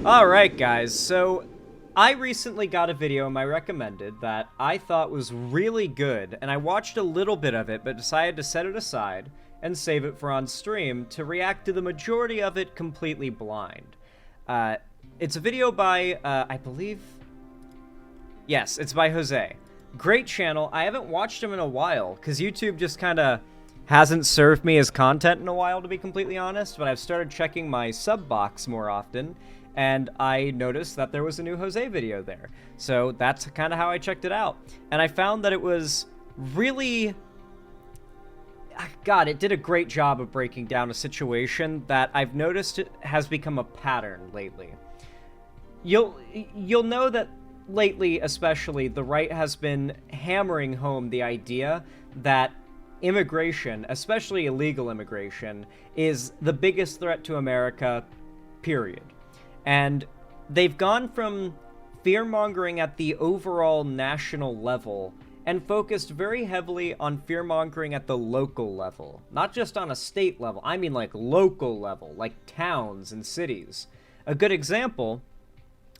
Alright guys, so I recently got a video in my recommended that I thought was really good, and I watched a little bit of it, but decided to set it aside and save it for on stream to react to the majority of it completely blind. It's a video by, I believe... Yes, it's by Jose. Great channel. I haven't watched him in a while, because YouTube just kind of hasn't served me as content in a while, to be completely honest, but I've started checking my sub box more often, and I noticed that there was a new Jose video there. So that's kind of how I checked it out. And I found that it was really... God, it did a great job of breaking down a situation that I've noticed has become a pattern lately. You'll know that lately, especially, the right has been hammering home the idea that immigration, especially illegal immigration, is the biggest threat to America, period. And they've gone from fear-mongering at the overall national level and focused very heavily on fear-mongering at the local level. Not just on a state level, I mean like local level, like towns and cities. A good example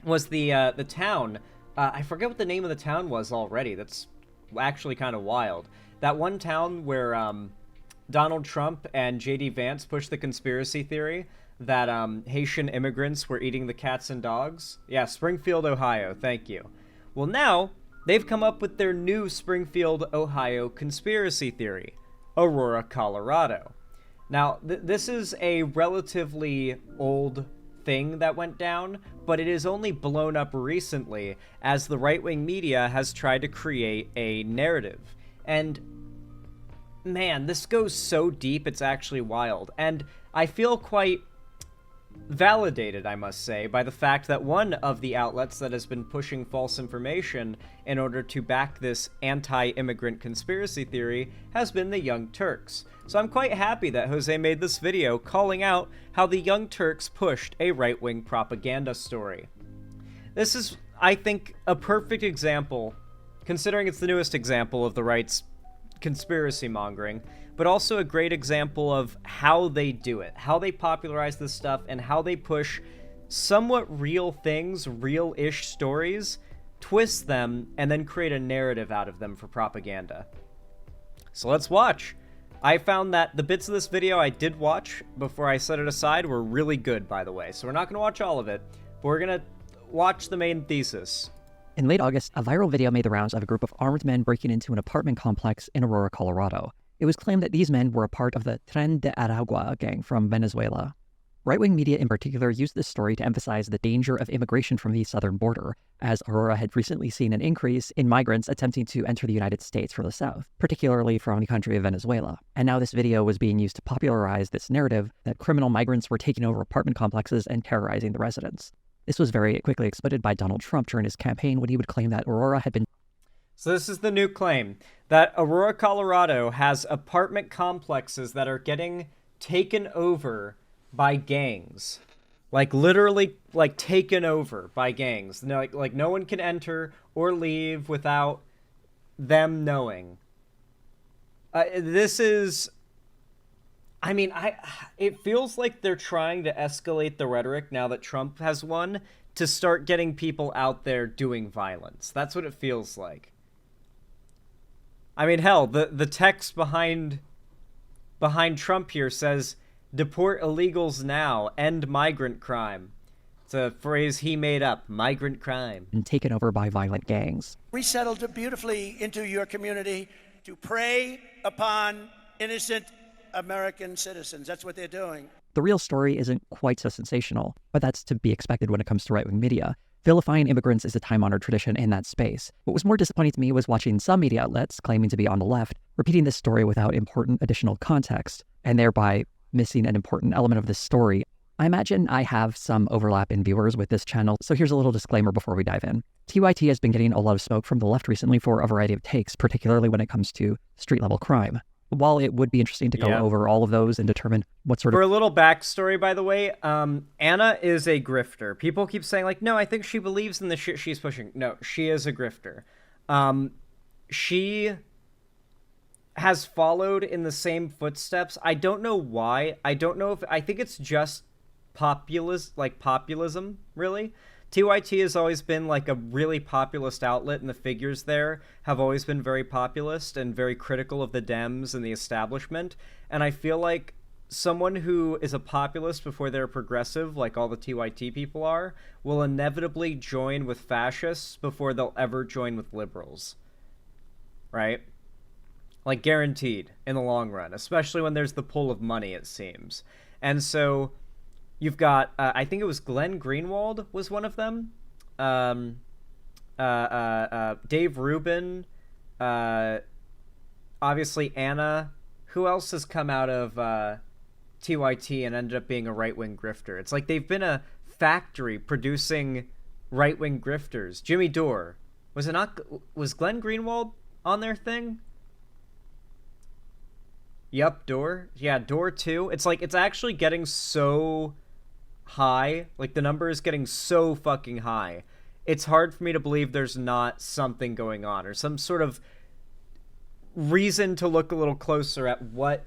was the town, I forget what the name of the town was already, that's actually kind of wild. That one town where Donald Trump and J.D. Vance pushed the conspiracy theory that Haitian immigrants were eating the cats and dogs. Yeah, Springfield, Ohio, thank you. Well, now, they've come up with their new Springfield, Ohio conspiracy theory, Aurora, Colorado. Now, this is a relatively old thing that went down, but it is only blown up recently as the right-wing media has tried to create a narrative. And man, this goes so deep, it's actually wild. And I feel quite validated, I must say, by the fact that one of the outlets that has been pushing false information in order to back this anti-immigrant conspiracy theory has been the Young Turks. So I'm quite happy that Jose made this video calling out how the Young Turks pushed a right-wing propaganda story. This is, I think, a perfect example, considering it's the newest example of the right's conspiracy mongering, but also a great example of how they do it, how they popularize this stuff, and how they push somewhat real things, real-ish stories, twist them, and then create a narrative out of them for propaganda. So let's watch. I found that the bits of this video I did watch before I set it aside were really good, by the way, so we're not going to watch all of it, but we're going to watch the main thesis. In late August, a viral video made the rounds of a group of armed men breaking into an apartment complex in Aurora, Colorado. It was claimed that these men were a part of the Tren de Aragua gang from Venezuela. Right-wing media in particular used this story to emphasize the danger of immigration from the southern border, as Aurora had recently seen an increase in migrants attempting to enter the United States from the south, particularly from the country of Venezuela. And now this video was being used to popularize this narrative that criminal migrants were taking over apartment complexes and terrorizing the residents. This was very quickly exploited by Donald Trump during his campaign when he would claim that Aurora had been... So this is the new claim, that Aurora, Colorado has apartment complexes that are getting taken over by gangs. Like, literally, like, taken over by gangs. No, like no one can enter or leave without them knowing. This is... I mean, it feels like they're trying to escalate the rhetoric now that Trump has won to start getting people out there doing violence. That's what it feels like. I mean, hell, the text behind Trump here says, "Deport illegals now, end migrant crime." It's a phrase he made up, migrant crime. And taken over by violent gangs. Resettled beautifully into your community to prey upon innocent American citizens. That's what they're doing. The real story isn't quite so sensational, but that's to be expected when it comes to right-wing media. Vilifying immigrants is a time-honored tradition in that space. What was more disappointing to me was watching some media outlets, claiming to be on the left, repeating this story without important additional context, and thereby missing an important element of this story. I imagine I have some overlap in viewers with this channel, so here's a little disclaimer before we dive in. TYT has been getting a lot of smoke from the left recently for a variety of takes, particularly when it comes to street-level crime. While it would be interesting to go over all of those and determine what sort of... For a little backstory, by the way, Anna is a grifter. People keep saying, like, no, I think she believes in the shit she's pushing. No, she is a grifter. She has followed in the same footsteps. I don't know why. I don't know if... I think it's just populism, really. TYT has always been like a really populist outlet, and the figures there have always been very populist and very critical of the Dems and the establishment. And I feel like someone who is a populist before they're progressive, like all the TYT people are, will inevitably join with fascists before they'll ever join with liberals. Right? Like, guaranteed in the long run, especially when there's the pull of money, it seems. And so you've got, I think it was Glenn Greenwald was one of them. Dave Rubin, obviously Anna. Who else has come out of TYT and ended up being a right-wing grifter? It's like they've been a factory producing right-wing grifters. Jimmy Dore. Was Glenn Greenwald on their thing? Yep, Dore. Yeah, Dore too. It's like, it's actually getting so high. Like, the number is getting so fucking high. It's hard for me to believe there's not something going on, or some sort of reason to look a little closer at what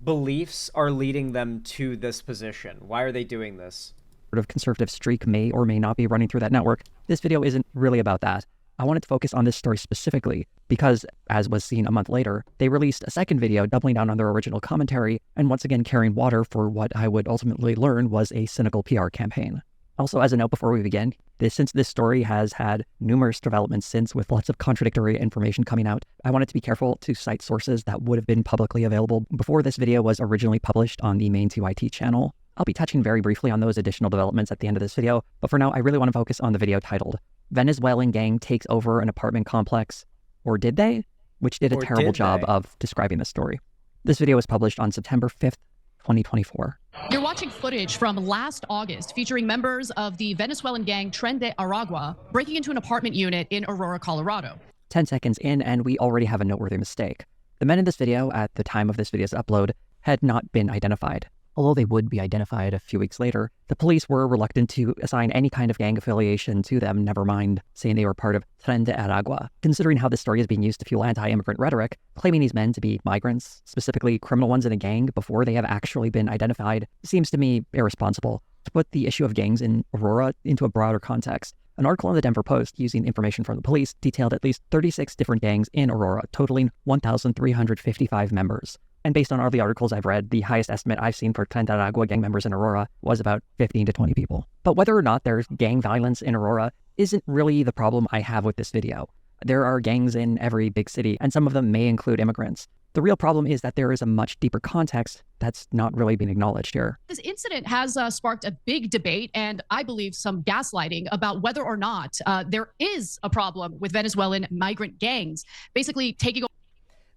beliefs are leading them to this position. Why are they doing this? Sort of conservative streak may or may not be running through that network. This video isn't really about that. I wanted to focus on this story specifically because, as was seen a month later, they released a second video doubling down on their original commentary and once again carrying water for what I would ultimately learn was a cynical PR campaign. Also, as a note before we begin, since this story has had numerous developments since with lots of contradictory information coming out, I wanted to be careful to cite sources that would have been publicly available before this video was originally published on the main TYT channel. I'll be touching very briefly on those additional developments at the end of this video, but for now, I really want to focus on the video titled, Venezuelan Gang Takes Over an Apartment Complex, or Did They? Which did a terrible job of describing the story. This video was published on September 5th, 2024. You're watching footage from last August featuring members of the Venezuelan gang Tren de Aragua breaking into an apartment unit in Aurora, Colorado. 10 seconds in, and we already have a noteworthy mistake. The men in this video, at the time of this video's upload, had not been identified. Although they would be identified a few weeks later, the police were reluctant to assign any kind of gang affiliation to them, never mind saying they were part of Tren de Aragua. Considering how this story is being used to fuel anti-immigrant rhetoric, claiming these men to be migrants, specifically criminal ones in a gang, before they have actually been identified, seems to me irresponsible. To put the issue of gangs in Aurora into a broader context, an article in the Denver Post using information from the police detailed at least 36 different gangs in Aurora, totaling 1,355 members. And based on all the articles I've read, the highest estimate I've seen for Tren de Aragua gang members in Aurora was about 15 to 20 people. But whether or not there's gang violence in Aurora isn't really the problem I have with this video. There are gangs in every big city, and some of them may include immigrants. The real problem is that there is a much deeper context that's not really being acknowledged here. This incident has sparked a big debate and I believe some gaslighting about whether or not there is a problem with Venezuelan migrant gangs basically taking over.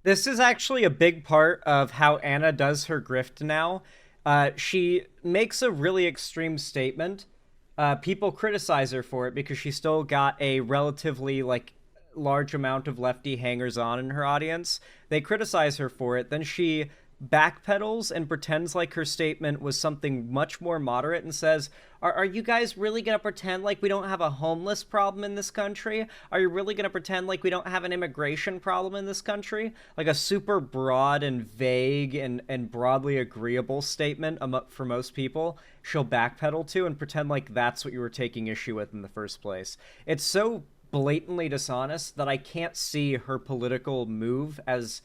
This is actually a big part of how Anna does her grift now. She makes a really extreme statement. People criticize her for it because she still got a relatively, large amount of lefty hangers-on in her audience. They criticize her for it. Then she backpedals and pretends like her statement was something much more moderate and says, are you guys really going to pretend like we don't have a homeless problem in this country? Are you really going to pretend like we don't have an immigration problem in this country? Like a super broad and vague and broadly agreeable statement for most people, she'll backpedal to and pretend like that's what you were taking issue with in the first place. It's so blatantly dishonest that I can't see her political move as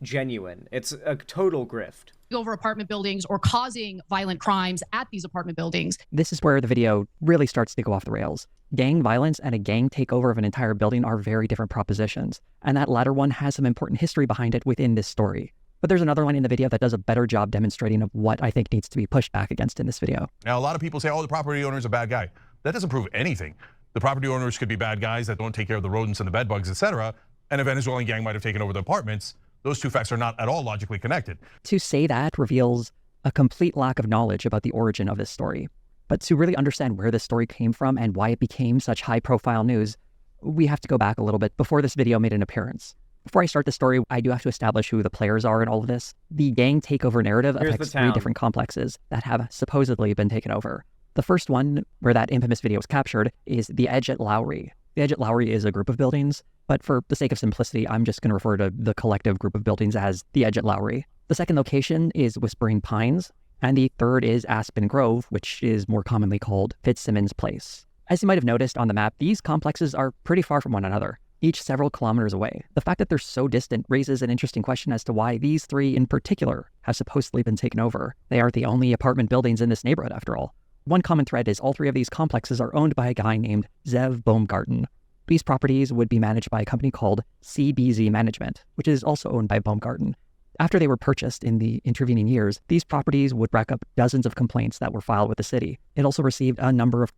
genuine. It's a total grift. Over apartment buildings or causing violent crimes at these apartment buildings. This is where the video really starts to go off the rails. Gang violence and a gang takeover of an entire building are very different propositions, and that latter one has some important history behind it within this story. But there's another one in the video that does a better job demonstrating of what I think needs to be pushed back against in this video. Now, a lot of people say, oh, the property owner's a bad guy. That doesn't prove anything. The property owners could be bad guys that don't take care of the rodents and the bed bugs, etc. And a Venezuelan gang might have taken over the apartments. Those two facts are not at all logically connected. To say that reveals a complete lack of knowledge about the origin of this story. But to really understand where this story came from and why it became such high-profile news, we have to go back a little bit before this video made an appearance. Before I start the story, I do have to establish who the players are in all of this. The gang takeover narrative affects 3 different complexes that have supposedly been taken over. The first one, where that infamous video was captured, is the Edge at Lowry. The Edge at Lowry is a group of buildings, but for the sake of simplicity, I'm just going to refer to the collective group of buildings as the Edge at Lowry. The second location is Whispering Pines, and the third is Aspen Grove, which is more commonly called Fitzsimmons Place. As you might have noticed on the map, these complexes are pretty far from one another, each several kilometers away. The fact that they're so distant raises an interesting question as to why these three in particular have supposedly been taken over. They aren't the only apartment buildings in this neighborhood, after all. One common thread is all three of these complexes are owned by a guy named Zev Baumgarten. These properties would be managed by a company called CBZ Management, which is also owned by Baumgarten. After they were purchased in the intervening years, these properties would rack up dozens of complaints that were filed with the city. It also received a number of...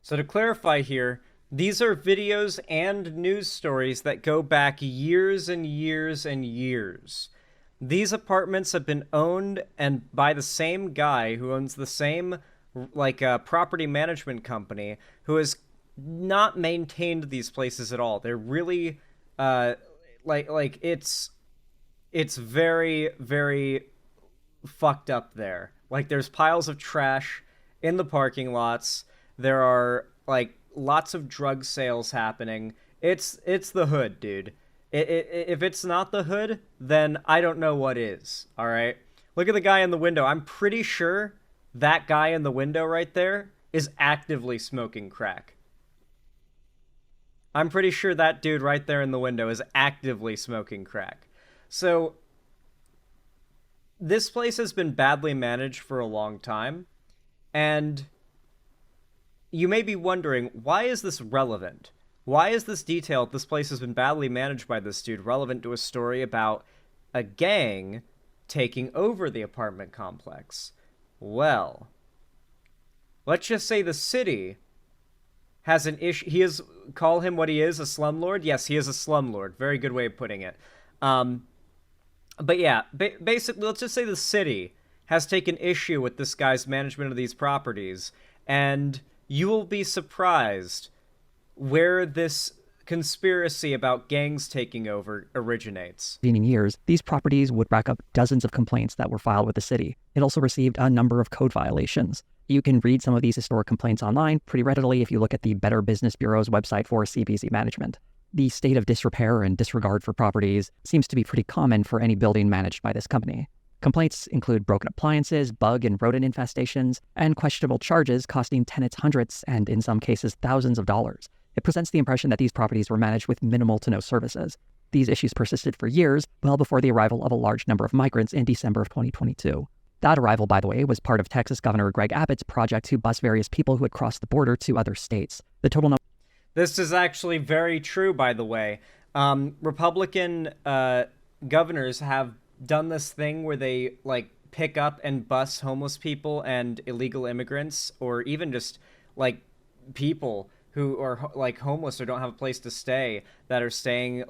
So to clarify here, these are videos and news stories that go back years and years and years. These apartments have been owned and by the same guy who owns the same property management company who has not maintained these places at all. They're really it's very, very fucked up there. Like, there's piles of trash in the parking lots. There are lots of drug sales happening. It's the hood, dude. If it's not the hood, then I don't know what is. All right, look at the guy in the window. I'm pretty sure that guy in the window right there is actively smoking crack. I'm pretty sure that dude right there in the window is actively smoking crack. So this place has been badly managed for a long time, and you may be wondering, why is this relevant? Why is this detail, this place has been badly managed by this dude, relevant to a story about a gang taking over the apartment complex? Well, let's just say the city has an issue. He is, call him what he is, a slumlord? Yes, he is a slumlord. Very good way of putting it. But yeah, basically, let's just say the city has taken issue with this guy's management of these properties, and you will be surprised where this conspiracy about gangs taking over originates. In years, these properties would rack up dozens of complaints that were filed with the city. It also received a number of code violations. You can read some of these historic complaints online pretty readily if you look at the Better Business Bureau's website for CBZ management. The state of disrepair and disregard for properties seems to be pretty common for any building managed by this company. Complaints include broken appliances, bug and rodent infestations, and questionable charges costing tenants hundreds and, in some cases, thousands of dollars. It presents the impression that these properties were managed with minimal to no services. These issues persisted for years, well before the arrival of a large number of migrants in December of 2022. That arrival, by the way, was part of Texas Governor Greg Abbott's project to bus various people who had crossed the border to other states. The total number... This is actually very true, by the way. Republican governors have done this thing where they pick up and bus homeless people and illegal immigrants, or even just people who are homeless or don't have a place to stay, that are staying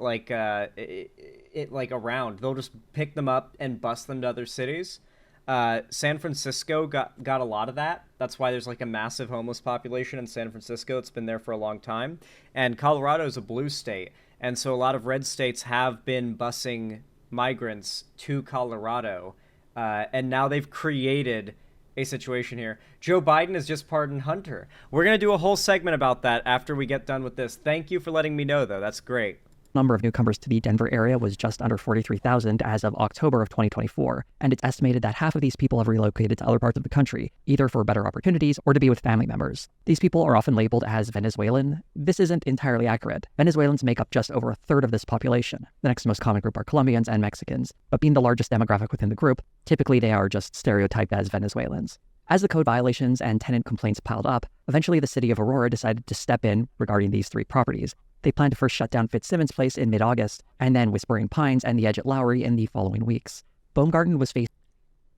around. They'll just pick them up and bus them to other cities. San Francisco got a lot of that. That's why there's a massive homeless population in San Francisco. It's been there for a long time. And Colorado is a blue state, and so a lot of red states have been busing migrants to Colorado, and now they've created a situation here. Joe Biden has just pardoned Hunter. We're going to do a whole segment about that after we get done with this. Thank you for letting me know, though. That's great. Number of newcomers to the Denver area was just under 43,000 as of October of 2024, and it's estimated that half of these people have relocated to other parts of the country, either for better opportunities or to be with family members. These people are often labeled as Venezuelan. This isn't entirely accurate. Venezuelans make up just over a third of this population. The next most common group are Colombians and Mexicans, but being the largest demographic within the group, typically they are just stereotyped as Venezuelans. As the code violations and tenant complaints piled up, eventually the city of Aurora decided to step in regarding these three properties. They planned to first shut down Fitzsimmons Place in mid-August, and then Whispering Pines and the Edge at Lowry in the following weeks. Baumgarten was facing...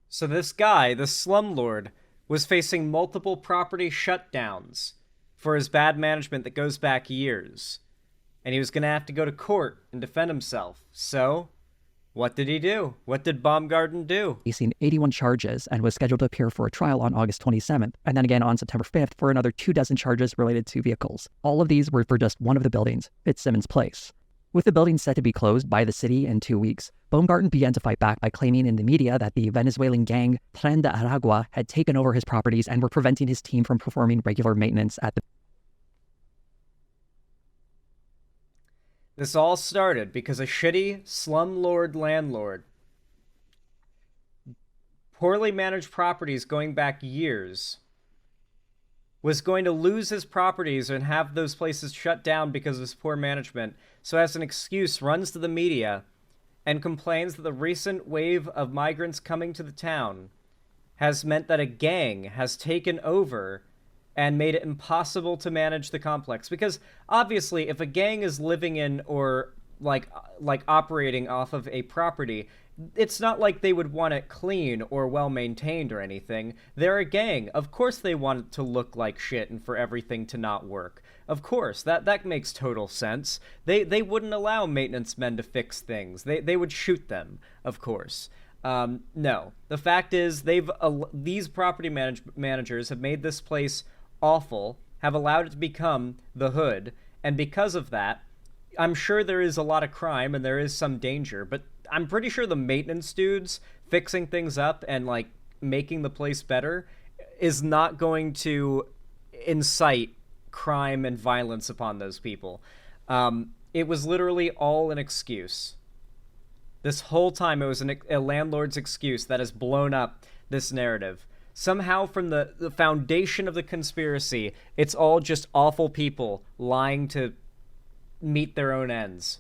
So this guy, the slumlord, was facing multiple property shutdowns for his bad management that goes back years. And he was going to have to go to court and defend himself. So, what did he do? What did Baumgarten do? Facing 81 charges and was scheduled to appear for a trial on August 27th, and then again on September 5th for another 24 charges related to vehicles. All of these were for just one of the buildings, Fitzsimmons Place. With the building set to be closed by the city in 2 weeks, Baumgarten began to fight back by claiming in the media that the Venezuelan gang Tren de Aragua had taken over his properties and were preventing his team from performing regular maintenance at the... This all started because a shitty slumlord landlord poorly managed properties going back years, was going to lose his properties and have those places shut down because of his poor management, so as an excuse runs to the media and complains that the recent wave of migrants coming to the town has meant that a gang has taken over and made it impossible to manage the complex. Because obviously, if a gang is living in or like operating off of a property, it's not like they would want it clean or well maintained or anything. They're a gang. Of course they want it to look like shit and for everything to not work. Of course, that makes total sense. They wouldn't allow maintenance men to fix things. They would shoot them, of course. No. The fact is, these property managers have made this place awful, have allowed it to become the hood, and because of that, I'm sure there is a lot of crime and there is some danger, but I'm pretty sure the maintenance dudes fixing things up and like making the place better is not going to incite crime and violence upon those people. It was literally all an excuse. This whole time it was a landlord's excuse that has blown up this narrative. Somehow from the foundation of the conspiracy, it's all just awful people lying to meet their own ends.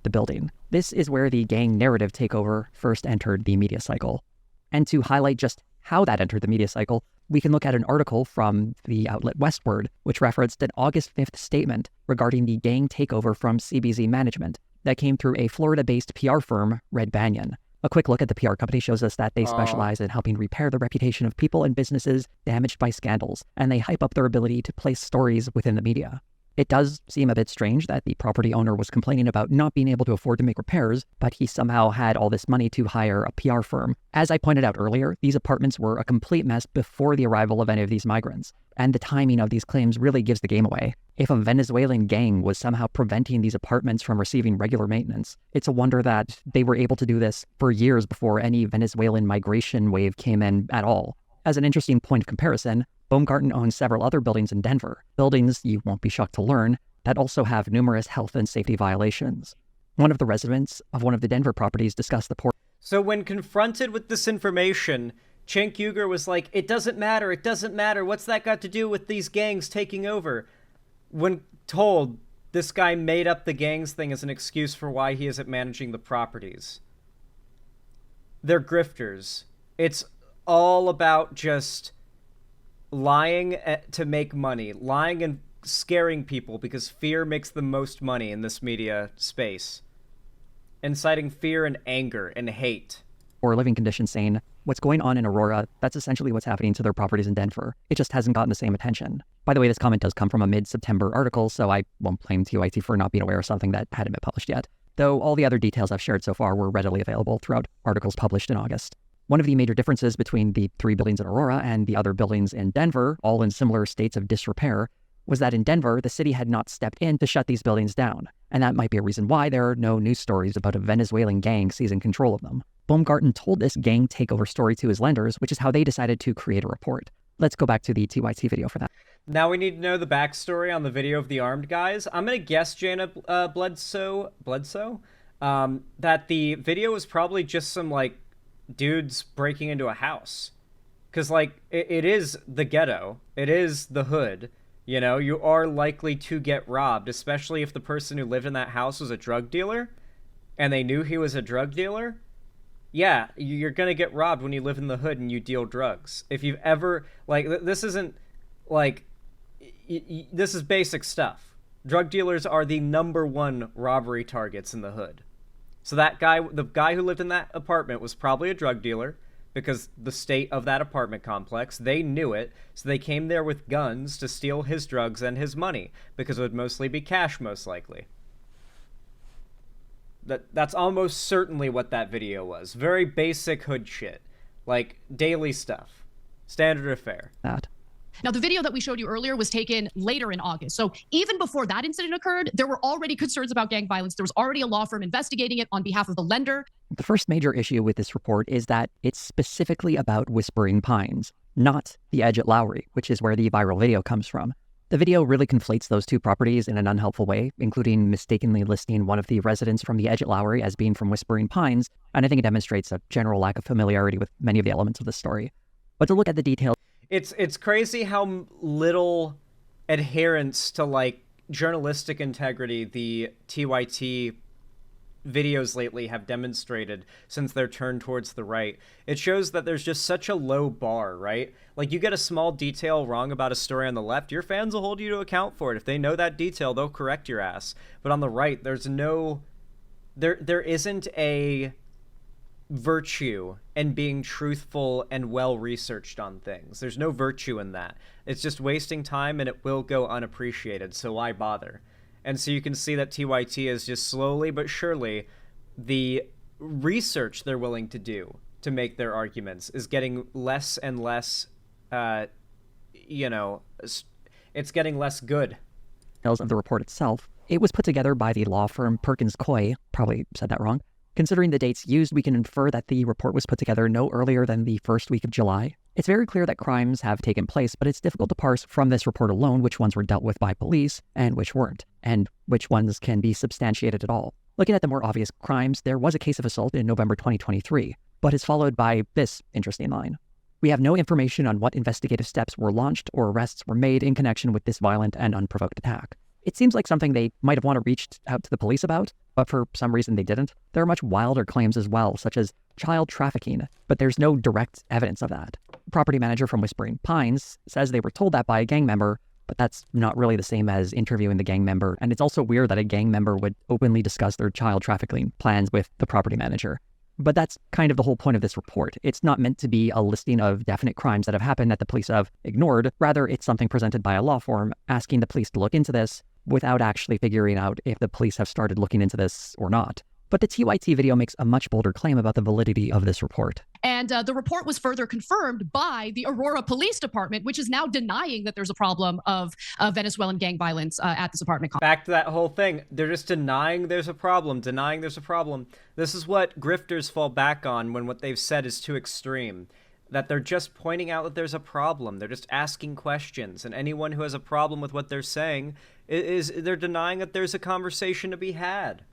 The building. This is where the gang narrative takeover first entered the media cycle. And to highlight just how that entered the media cycle, we can look at an article from the outlet Westword, which referenced an August 5th statement regarding the gang takeover from CBZ management that came through a Florida-based PR firm, Red Banyan. A quick look at the PR company shows us that they specialize in helping repair the reputation of people and businesses damaged by scandals, and they hype up their ability to place stories within the media. It does seem a bit strange that the property owner was complaining about not being able to afford to make repairs, but he somehow had all this money to hire a PR firm. As I pointed out earlier, these apartments were a complete mess before the arrival of any of these migrants, and the timing of these claims really gives the game away. If a Venezuelan gang was somehow preventing these apartments from receiving regular maintenance, it's a wonder that they were able to do this for years before any Venezuelan migration wave came in at all. As an interesting point of comparison, Baumgarten owns several other buildings in Denver, buildings, you won't be shocked to learn, that also have numerous health and safety violations. One of the residents of one of the Denver properties discussed the poor... So when confronted with this information, Cenk Uygur was like, it doesn't matter, what's that got to do with these gangs taking over? When told, this guy made up the gangs thing as an excuse for why he isn't managing the properties. They're grifters. It's all about just lying to make money, lying and scaring people because fear makes the most money in this media space. Inciting fear and anger and hate. Or living conditions saying, what's going on in Aurora, that's essentially what's happening to their properties in Denver. It just hasn't gotten the same attention. By the way, this comment does come from a mid-September article, so I won't blame TYT for not being aware of something that hadn't been published yet. Though all the other details I've shared so far were readily available throughout articles published in August. One of the major differences between the 3 buildings in Aurora and the other buildings in Denver, all in similar states of disrepair, was that in Denver, the city had not stepped in to shut these buildings down. And that might be a reason why there are no news stories about a Venezuelan gang seizing control of them. Baumgarten told this gang takeover story to his lenders, which is how they decided to create a report. Let's go back to the TYT video for that. Now we need to know the backstory on the video of the armed guys. I'm going to guess, Jana Bledsoe, that the video was probably just some, like, dudes breaking into a house. Because, like, it is the ghetto. It is the hood. You know, you are likely to get robbed, especially if the person who lived in that house was a drug dealer and they knew he was a drug dealer. Yeah, you're going to get robbed when you live in the hood and you deal drugs. If you've ever, like, this isn't, like, this is basic stuff. Drug dealers are the #1 robbery targets in the hood. So that guy, the guy who lived in that apartment was probably a drug dealer because the state of that apartment complex, they knew it, so they came there with guns to steal his drugs and his money because it would mostly be cash, most likely. That's almost certainly what that video was. Very basic hood shit. Like, daily stuff. Standard affair. Now, the video that we showed you earlier was taken later in August. So even before that incident occurred, there were already concerns about gang violence. There was already a law firm investigating it on behalf of the lender. The first major issue with this report is that it's specifically about Whispering Pines, not the Edge at Lowry, which is where the viral video comes from. The video really conflates those two properties in an unhelpful way, including mistakenly listing one of the residents from the Edge Lowry as being from Whispering Pines, and I think it demonstrates a general lack of familiarity with many of the elements of the story. But to look at the details... It's crazy how little adherence to, like, journalistic integrity the TYT videos lately have demonstrated since their turn towards the right. It shows that there's just such a low bar, right? Like, you get a small detail wrong about a story on the left, your fans will hold you to account for it. If they know that detail, they'll correct your ass. But on the right, there's no... There isn't a virtue in being truthful and well-researched on things. There's no virtue in that. It's just wasting time, and it will go unappreciated, so why bother? And so you can see that TYT is just slowly but surely, the research they're willing to do to make their arguments is getting less and less, it's getting less good. Of the report itself, it was put together by the law firm Perkins Coie, probably said that wrong. Considering the dates used, we can infer that the report was put together no earlier than the first week of July. It's very clear that crimes have taken place, but it's difficult to parse from this report alone which ones were dealt with by police and which weren't, and which ones can be substantiated at all. Looking at the more obvious crimes, there was a case of assault in November 2023, but is followed by this interesting line. We have no information on what investigative steps were launched or arrests were made in connection with this violent and unprovoked attack. It seems like something they might have wanted to reach out to the police about, but for some reason they didn't. There are much wilder claims as well, such as child trafficking, but there's no direct evidence of that. The property manager from Whispering Pines says they were told that by a gang member, but that's not really the same as interviewing the gang member, and it's also weird that a gang member would openly discuss their child trafficking plans with the property manager. But that's kind of the whole point of this report. It's not meant to be a listing of definite crimes that have happened that the police have ignored. Rather, it's something presented by a law firm asking the police to look into this without actually figuring out if the police have started looking into this or not. But the TYT video makes a much bolder claim about the validity of this report. And the report was further confirmed by the Aurora Police Department, which is now denying that there's a problem of Venezuelan gang violence at this apartment complex. Back to that whole thing. They're just denying there's a problem, denying there's a problem. This is what grifters fall back on when what they've said is too extreme. That they're just pointing out that there's a problem. They're just asking questions. And anyone who has a problem with what they're saying they're denying that there's a conversation to be had.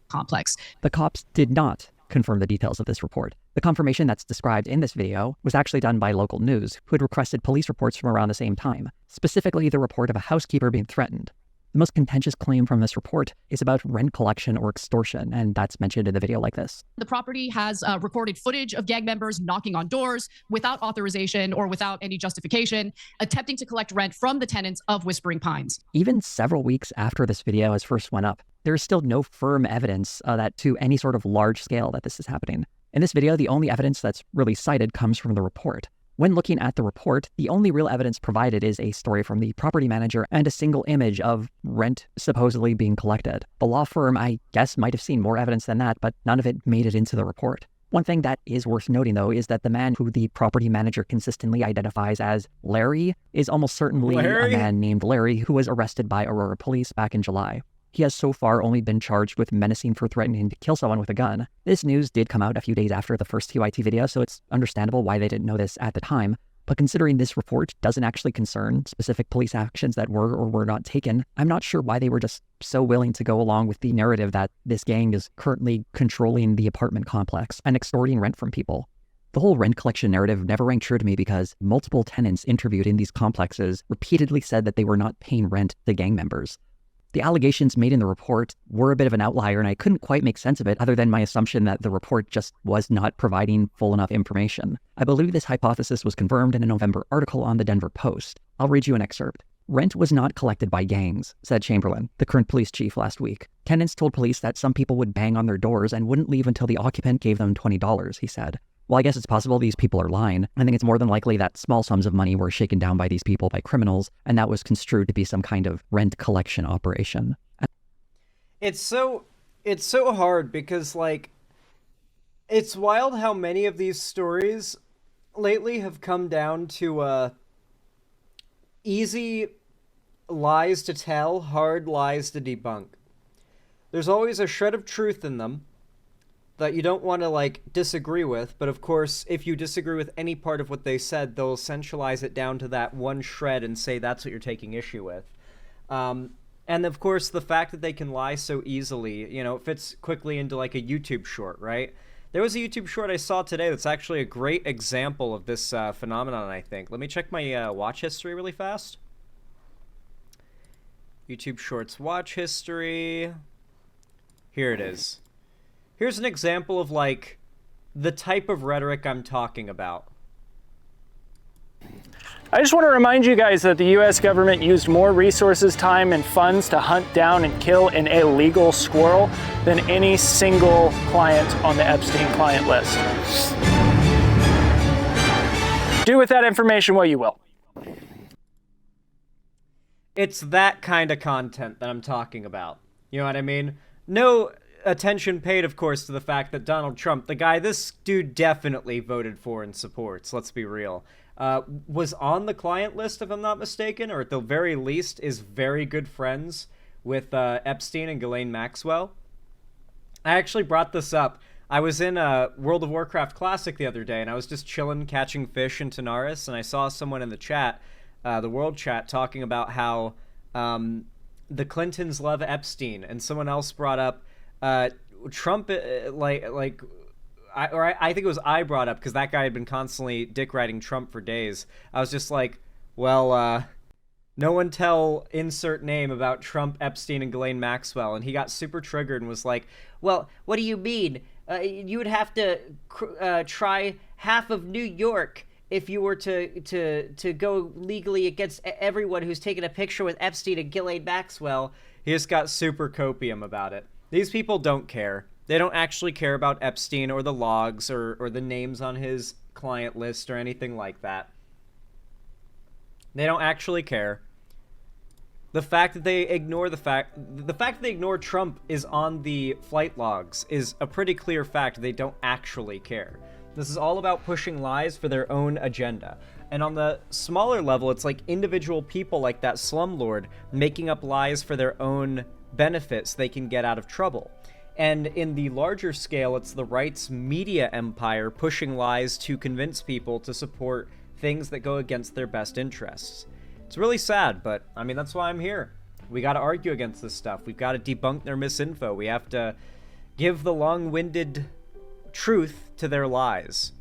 Complex. The cops did not confirm the details of this report. The confirmation that's described in this video was actually done by local news, who had requested police reports from around the same time, specifically the report of a housekeeper being threatened. The most contentious claim from this report is about rent collection or extortion, and that's mentioned in the video like this. The property has recorded footage of gang members knocking on doors without authorization or without any justification, attempting to collect rent from the tenants of Whispering Pines. Even several weeks after this video has first went up, there is still no firm evidence that to any sort of large scale that this is happening. In this video, the only evidence that's really cited comes from the report. When looking at the report, the only real evidence provided is a story from the property manager and a single image of rent supposedly being collected. The law firm, I guess, might have seen more evidence than that, but none of it made it into the report. One thing that is worth noting, though, is that the man who the property manager consistently identifies as Larry is almost certainly a man named Larry who was arrested by Aurora police back in July. He has so far only been charged with menacing for threatening to kill someone with a gun. This news did come out a few days after the first TYT video, so it's understandable why they didn't know this at the time. But considering this report doesn't actually concern specific police actions that were or were not taken, I'm not sure why they were just so willing to go along with the narrative that this gang is currently controlling the apartment complex and extorting rent from people. The whole rent collection narrative never rang true to me because multiple tenants interviewed in these complexes repeatedly said that they were not paying rent to gang members. The allegations made in the report were a bit of an outlier, and I couldn't quite make sense of it other than my assumption that the report just was not providing full enough information. I believe this hypothesis was confirmed in a November article on the Denver Post. I'll read you an excerpt. Rent was not collected by gangs, said Chamberlain, the current police chief, last week. Tenants told police that some people would bang on their doors and wouldn't leave until the occupant gave them $20, he said. Well, I guess it's possible these people are lying. I think it's more than likely that small sums of money were shaken down by these people by criminals, and that was construed to be some kind of rent collection operation. It's so hard because, like, it's wild how many of these stories lately have come down to easy lies to tell, hard lies to debunk. There's always a shred of truth in them. that you don't want to, like, disagree with, but of course, if you disagree with any part of what they said, they'll essentialize it down to that one shred and say that's what you're taking issue with. And of course, the fact that they can lie so easily, you know, it fits quickly into, like, a YouTube short, right? There was a YouTube short I saw today that's actually a great example of this phenomenon, I think. Let me check my watch history really fast. YouTube Shorts watch history. Here it is. Here's an example of, like, the type of rhetoric I'm talking about. I just want to remind you guys that the U.S. government used more resources, time, and funds to hunt down and kill an illegal squirrel than any single client on the Epstein client list. Do with that information what you will. It's that kind of content that I'm talking about. You know what I mean? No attention paid, of course, to the fact that Donald Trump, the guy this dude definitely voted for and supports, let's be real, was on the client list, if I'm not mistaken, or at the very least is very good friends with Epstein and Ghislaine Maxwell. I actually brought this up. I was in a World of Warcraft Classic the other day, and I was just chilling, catching fish in Tanaris, and I saw someone in the chat, the world chat, talking about how the Clintons love Epstein, and someone else brought up Trump, I think it was I brought up, because that guy had been constantly dick riding Trump for days. I was just like, well, no one tell insert name about Trump, Epstein, and Ghislaine Maxwell. And he got super triggered and was like, well, what do you mean? You would have to try half of New York if you were to go legally against everyone who's taken a picture with Epstein and Ghislaine Maxwell. He just got super copium about it. These people don't care. They don't actually care about Epstein or the logs or the names on his client list or anything like that. They don't actually care. The fact that they ignore the fact that they ignore Trump is on the flight logs is a pretty clear fact. They don't actually care. This is all about pushing lies for their own agenda. And on the smaller level, it's like individual people like that slumlord making up lies for their own benefits they can get out of trouble. And in the larger scale, it's the right's media empire pushing lies to convince people to support things that go against their best interests. It's really sad, but, I mean, that's why I'm here. We gotta argue against this stuff. We've gotta debunk their misinfo. We have to give the long-winded truth to their lies.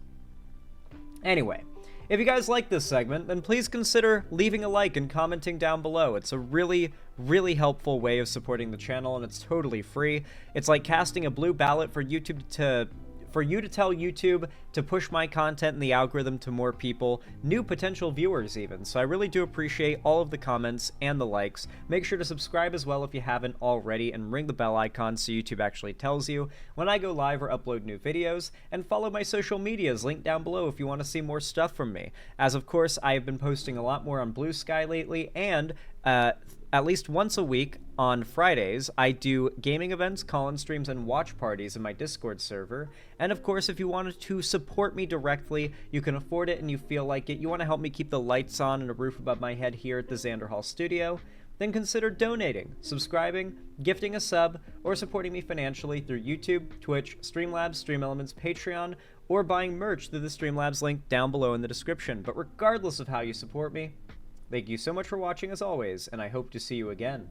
Anyway, if you guys like this segment, then please consider leaving a like and commenting down below. It's a really, really helpful way of supporting the channel, and it's totally free. It's like casting a blue ballot for YouTube for you to tell YouTube to push my content in the algorithm to more people, new potential viewers even. So I really do appreciate all of the comments and the likes. Make sure to subscribe as well if you haven't already, and ring the bell icon so YouTube actually tells you when I go live or upload new videos, and follow my social medias linked down below if you want to see more stuff from me. As of course, I have been posting a lot more on Blue Sky lately, and at least once a week on Fridays, I do gaming events, call-in streams, and watch parties in my Discord server. And of course, if you wanted to support me directly, you can afford it and you feel like it, you want to help me keep the lights on and a roof above my head here at the Xander Hall studio, then consider donating, subscribing, gifting a sub, or supporting me financially through YouTube, Twitch, Streamlabs, StreamElements, Patreon, or buying merch through the Streamlabs link down below in the description. But regardless of how you support me, thank you so much for watching as always, and I hope to see you again.